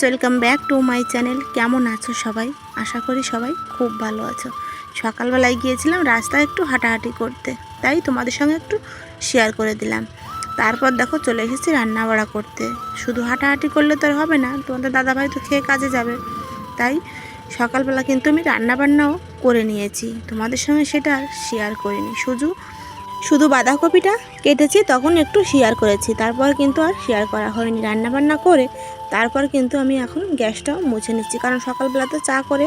Viewers, welcome back to my channel. কেমন আছো সবাই? আশা করি সবাই খুব ভালো আছো। সকালবেলায় গিয়েছিলাম রাস্তায় একটু হাঁটাহাঁটি করতে, তাই তোমাদের সঙ্গে একটু শেয়ার করে দিলাম। তারপর দেখো চলে এসেছি রান্না বাড়া করতে। শুধু হাঁটাহাঁটি করলে তো আর হবে না, তোমাদের দাদাভাই তো খেয়ে কাজে যাবে, তাই সকালবেলা কিন্তু আমি রান্নাবান্নাও করে নিয়েছি। তোমাদের সঙ্গে সেটা আর শেয়ার করিনি, শুধু বাঁধাকপিটা কেটেছি তখন একটু শেয়ার করেছি, তারপর কিন্তু আর শেয়ার করা হয়নি। রান্নাবান্না করে তারপর কিন্তু আমি এখন গ্যাসটাও মুছে নিচ্ছি, কারণ সকালবেলা তো চা করে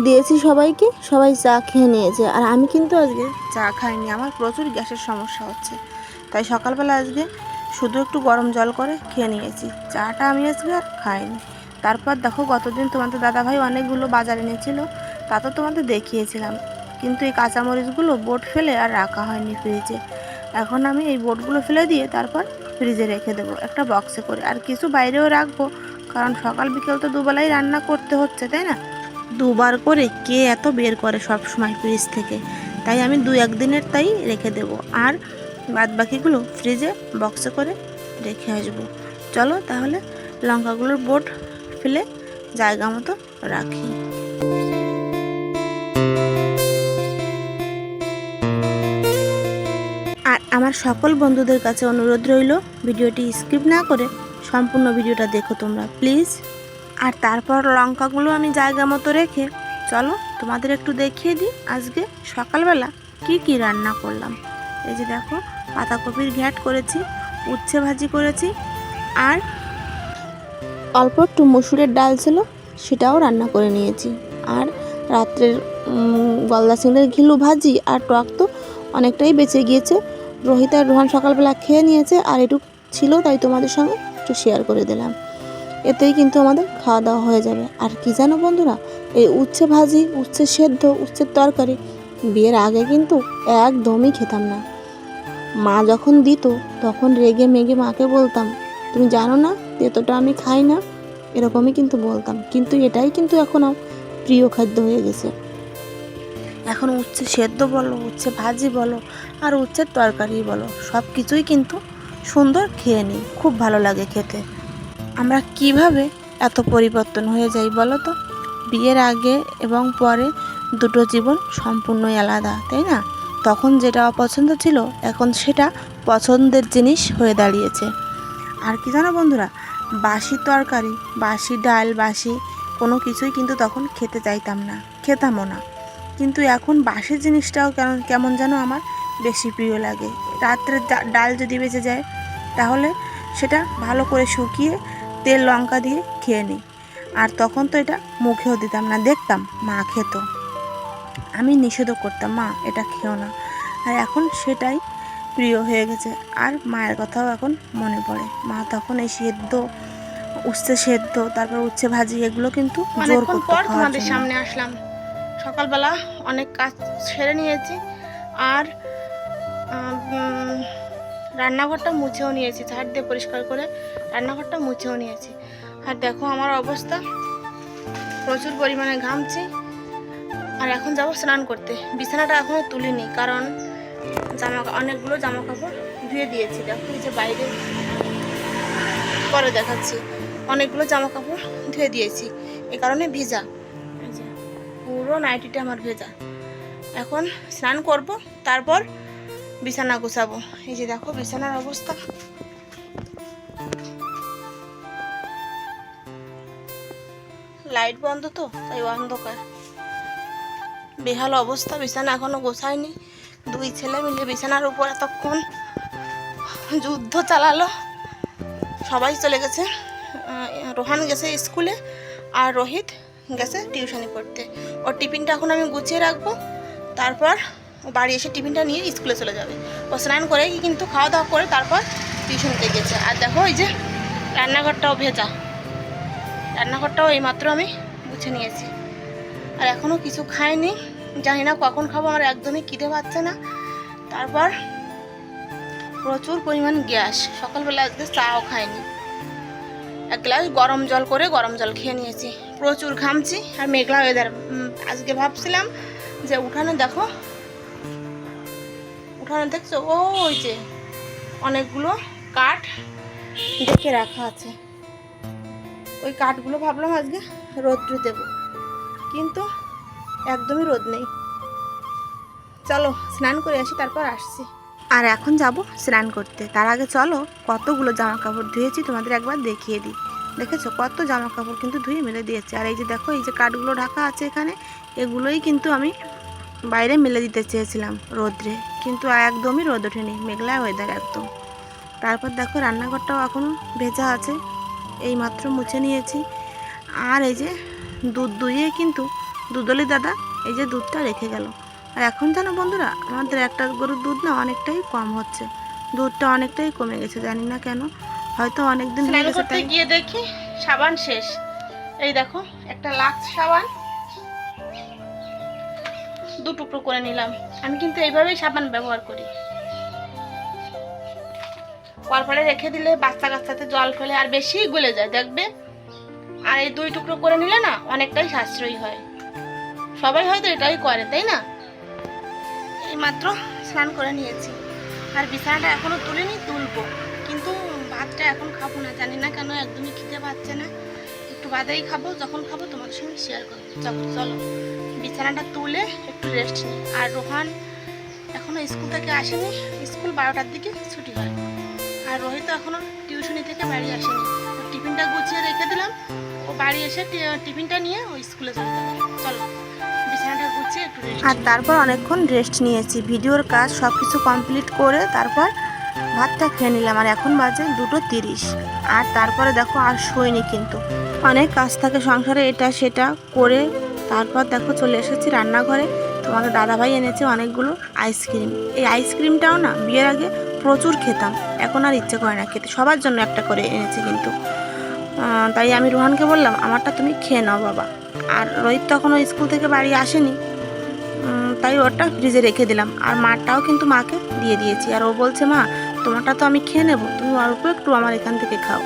দিয়েছি সবাইকে, সবাই চা খেয়ে নিয়েছে, আর আমি কিন্তু আজকে চা খাইনি। আমার প্রচুর গ্যাসের সমস্যা হচ্ছে, তাই সকালবেলা আজকে শুধু একটু গরম জল করে খেয়ে নিয়েছি। চাটা আমি আজকে আর খাইনি। তারপর দেখো গতদিন তোমাদের দাদাভাই অনেকগুলো বাজার এনেছিল, তা তো তোমাদের দেখিয়েছিলাম, কিন্তু এই কাঁচামরিচগুলো বোট ফেলে আর রাখা হয়নি ফ্রিজে। এখন আমি এই বোটগুলো ফেলে দিয়ে তারপর ফ্রিজে রেখে দেবো একটা বক্সে করে, আর কিছু বাইরেও রাখবো, কারণ সকাল বিকেল তো দুবেলাই রান্না করতে হচ্ছে, তাই না? দুবার করে কে এত বের করে সব সময় ফ্রিজ থেকে, তাই আমি 2-1 দিনের তাই রেখে দেবো, আর বাদ বাকিগুলো ফ্রিজে বক্সে করে রেখে আসবো। চলো তাহলে লঙ্কাগুলোর বোট ফেলে জায়গা মতো রাখি। আর আমার সকল বন্ধুদের কাছে অনুরোধ রইল, ভিডিওটি স্কিপ না করে সম্পূর্ণ ভিডিওটা দেখো তোমরা প্লিজ। আর তারপর লঙ্কাগুলো আমি জায়গা মতো রেখে চলো তোমাদের একটু দেখিয়ে দিই আজকে সকালবেলা কি কি রান্না করলাম। এই যে দেখো, পাতাকপির ঘ্যাট করেছি, উচ্ছে ভাজি করেছি, আর অল্প একটু মসুরের ডাল ছিল সেটাও রান্না করে নিয়েছি। আর রাত্রের গলদা চিংড়ির ঘিলু ভাজি আর টক তো অনেকটাই বেঁচে গিয়েছে। রোহিত আর রোহান সকালবেলা খেয়ে নিয়েছে, আর এটুকু ছিল তাই তোমাদের সঙ্গে একটু শেয়ার করে দিলাম। এতেই কিন্তু আমাদের খাওয়া দাওয়া হয়ে যাবে। আর কি জানো বন্ধুরা, এই উচ্ছে ভাজি, উচ্ছে সেদ্ধ, উচ্ছের তরকারি বিয়ের আগে কিন্তু একদমই খেতাম না। মা যখন দিত তখন রেগে মেগে মাকে বলতাম, তুমি জানো না তেতোটা আমি খাই না, এরকমই কিন্তু বলতাম। কিন্তু এটাই কিন্তু এখন প্রিয় খাদ্য হয়ে গেছে। এখন উচ্ছে সেদ্ধ বলো, উচ্ছে ভাজি বলো, আর উচ্ছের তরকারি বলো, সব কিছুই কিন্তু সুন্দর খেয়ে নিই, খুব ভালো লাগে খেতে। আমরা কিভাবে এত পরিবর্তন হয়ে যাই বলো তো? বিয়ের আগে এবং পরে দুটো জীবন সম্পূর্ণই আলাদা, তাই না? তখন যেটা অপছন্দ ছিল এখন সেটা পছন্দের জিনিস হয়ে দাঁড়িয়েছে। আর কি জানো বন্ধুরা, বাসি তরকারি, বাসি ডাল, বাসি কোনো কিছুই কিন্তু তখন খেতে চাইতাম না, খেতামও না। কিন্তু এখন বাসি জিনিসটাও কেমন যেন আমার বেশি প্রিয় লাগে। রাত্রে ডাল যদি বেঁচে যায় তাহলে সেটা ভালো করে শুকিয়ে তেল লঙ্কা দিয়ে খেয়ে নিই। আর তখন তো এটা মুখেও দিতাম না, দেখতাম মা খেত, আমি নিষেধও করতাম, মা এটা খেও না। আর এখন সেটাই প্রিয় হয়ে গেছে। আর মায়ের কথাও এখন মনে পড়ে। মা তখন এই সেদ্ধ, উচ্ছে সেদ্ধ, তারপর উচ্ছে ভাজি, এগুলো কিন্তু জোর করতো খাওয়ার জন্য। তোমাদের সামনে আসলাম সকালবেলা, অনেক কাজ সেরে নিয়েছি, আর রান্নাঘরটা মুছেও নিয়েছি, ঝাড় দিয়ে পরিষ্কার করে রান্নাঘরটা মুছেও নিয়েছি। আর দেখো আমার অবস্থা, প্রচুর পরিমাণে ঘামছি। আর এখন যাব স্নান করতে। বিছানাটা এখনও তুলিনি, কারণ অনেকগুলো জামা কাপড় ধুয়ে দিয়েছি। দেখো এই যে বাইরে, পরে দেখাচ্ছি, অনেকগুলো জামা কাপড় ধুয়ে দিয়েছি, এই কারণে ভেজা। এই যে পুরো নাইটিটা আমার ভেজা। এখন স্নান করব, তারপর বিছানা গোছাবো। এই যে দেখো বিছানার অবস্থা, লাইট বন্ধ তো তাই অন্ধকার, বেহাল অবস্থা। বিছানা এখনো গোছায়নি। 2 ছেলে মিলে বিছানার উপর এতক্ষণ যুদ্ধ চালালো। সবাই চলে গেছে, রোহান গেছে স্কুলে, আর রোহিত গেছে টিউশনি পড়তে। ওর টিফিনটা এখন আমি গুছিয়ে রাখবো, তারপর বাড়ি এসে টিফিনটা নিয়ে স্কুলে চলে যাবে। ও স্নান করে কিন্তু খাওয়া দাওয়া করে তারপর টিউশনিতে গেছে। আর দেখো এই যে রান্নাঘরটাও ভেজা, রান্নাঘরটাও এইমাত্র আমি গুছে নিয়েছি। আর এখনও কিছু খাইনি, জানি না কখন খাবো, আমার একদমই খিদে পাচ্ছে না। তারপর প্রচুর পরিমাণ গ্যাস, সকালবেলা আজকে চাও খাইনি, 1 গ্লাস গরম জল করে গরম জল খেয়ে নিয়েছি। প্রচুর ঘামছি, আর মেঘলা ওয়েদার। আজকে ভাবছিলাম যে উঠানে দেখো, উঠানে দেখছো ওই যে অনেকগুলো কাঠ ডেকে রাখা আছে, ওই কাঠগুলো ভাবলাম আজকে রোদ্রে দেবো, কিন্তু একদমই রোদ নেই। চলো স্নান করে আসি, তারপর আসছি। আর এখন যাব স্নান করতে, তার আগে চলো কতগুলো জামা কাপড় ধুয়েছি তোমাদের একবার দেখিয়ে দিই। দেখেছো কত জামা কাপড় কিন্তু ধুয়ে মেলে দিয়েছে। আর এই যে দেখো, এই যে কাঠগুলো ঢাকা আছে এখানে, এগুলোই কিন্তু আমি বাইরে মেলে দিতে চেয়েছিলাম রোদ্রে, কিন্তু একদমই রোদ ওঠেনি, মেঘলা ওয়েদার একদম। তারপর দেখো রান্নাঘরটাও এখনও ভেজা আছে, এই মাত্র মুছে নিয়েছি। আর এই যে দুধ দুইয়ে কিন্তু দুধলি দাদা এই যে দুধটা রেখে গেল। আর এখন জানো বন্ধুরা, আমাদের একটা গরুর দুধ না অনেকটাই কম হচ্ছে, দুধটা অনেকটাই কমে গেছে, জানি না কেন, হয়তো অনেকদিন হয়ে গেছে। তাই গিয়ে দেখি সাবান শেষ। এই দেখো একটা লাক্স সাবান 2 টুকরো করে নিলাম। আমি কিন্তু এইভাবেই সাবান ব্যবহার করি, কলপারে রেখে দিলে বাচ্চা কাচ্চাতে জল ফেলে আর বেশি গলে যায় দেখবে। আর এই 2 টুকরো করে নিলে না অনেকটাই সাশ্রয়ী হয়। সবাই হয়তো এটাই করে, তাই না? এই মাত্র স্নান করে নিয়েছি, আর বিছানাটা এখনো তুলিনি, তুলবো, কিন্তু ভাতটা এখন খাবো না, জানি না কেন, একদমই খিদে পাচ্ছে না। একটু বাদেই খাবো, যখন খাবো তোমাদের সঙ্গে শেয়ার করবো। চলো বিছানাটা তুলে একটু রেস্ট নিই। আর রোহান এখনো স্কুল থেকে আসেনি, স্কুল 12টার দিকে ছুটি হয়। আর রোহিত এখনো টিউশনি থেকে বাড়ি আসেনি, টিফিনটা গুছিয়ে রেখে দিলাম, ও বাড়ি এসে টিফিনটা নিয়ে ও স্কুলে চলে যাবে। চলো বিছানাটা গুছিয়ে একটু রেস্ট। আর তারপর অনেকক্ষণ রেস্ট নিয়েছি, ভিডিওর কাজ সব কিছু কমপ্লিট করে তারপর ভাতটা খেয়ে নিলাম। আর এখন বাজে 2:30। আর তারপরে দেখো আর শোয়নি, কিন্তু অনেক কাজ থাকে সংসারে, এটা সেটা করে তারপর দেখো চলে এসেছি রান্নাঘরে। তোমাদের দাদাভাই এনেছে অনেকগুলো আইসক্রিম। এই আইসক্রিমটাও না বিয়ের আগে প্রচুর খেতাম, এখন আর ইচ্ছে করে না খেতে। সবার জন্য একটা করে এনেছে কিন্তু, তাই আমি রোহানকে বললাম আমারটা তুমি খেয়ে নাও বাবা। আর রোহিত তখনও স্কুল থেকে বাড়ি আসেনি, তাই ওটা ফ্রিজে রেখে দিলাম। আর মারটাও কিন্তু মাকে দিয়ে দিয়েছি। আর ও বলছে মা তোমারটা তো আমি খেয়ে নেবো, তুমি অল্প একটু আমার এখান থেকে খাও।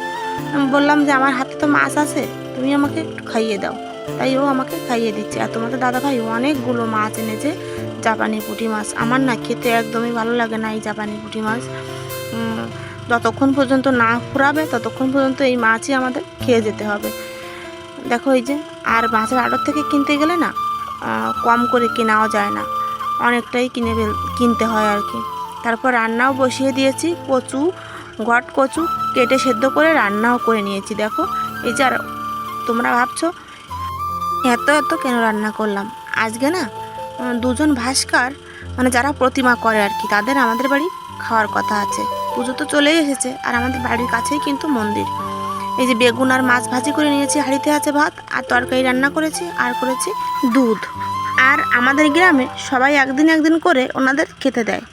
আমি বললাম যে আমার হাতে তো মাছ আছে, তুমি আমাকে একটু খাইয়ে দাও। তাই ও আমাকে খাইয়ে দিচ্ছে। আর তোমাদের দাদাভাই অনেকগুলো মাছ এনেছে, জাপানি পুঁটি মাছ। আমার না খেতে একদমই ভালো লাগে না এই জাপানি পুঁটি মাছ, যতক্ষণ পর্যন্ত না ফুরাবে ততক্ষণ পর্যন্ত এই মাছই আমাদের খেয়ে যেতে হবে। দেখো এই যে, আর মাছের আড়ত থেকে কিনতে গেলে না কম করে কেনাও যায় না, অনেকটাই কিনতে হয় আর কি। তারপর রান্নাও বসিয়ে দিয়েছি, ঘট কচু কেটে সেদ্ধ করে রান্নাও করে নিয়েছি। দেখো এই যে, আর তোমরা ভাবছো এত কেন রান্না করলাম, আজকে না 2জন ভাস্কর মানে যারা প্রতিমা করে আর কি, তাদের আমাদের বাড়ি খাওয়ার কথা আছে। পুজো তো চলেই এসেছে, আর আমাদের বাড়ির কাছেই কিন্তু মন্দির। এই যে বেগুন আর মাছ ভাজি করে নিয়েছি, হাঁড়িতে আছে ভাত, আর তরকারি রান্না করেছি, আর করেছি দুধ। আর আমাদের গ্রামে সবাই একদিন করে ওনাদের খেতে দেয়।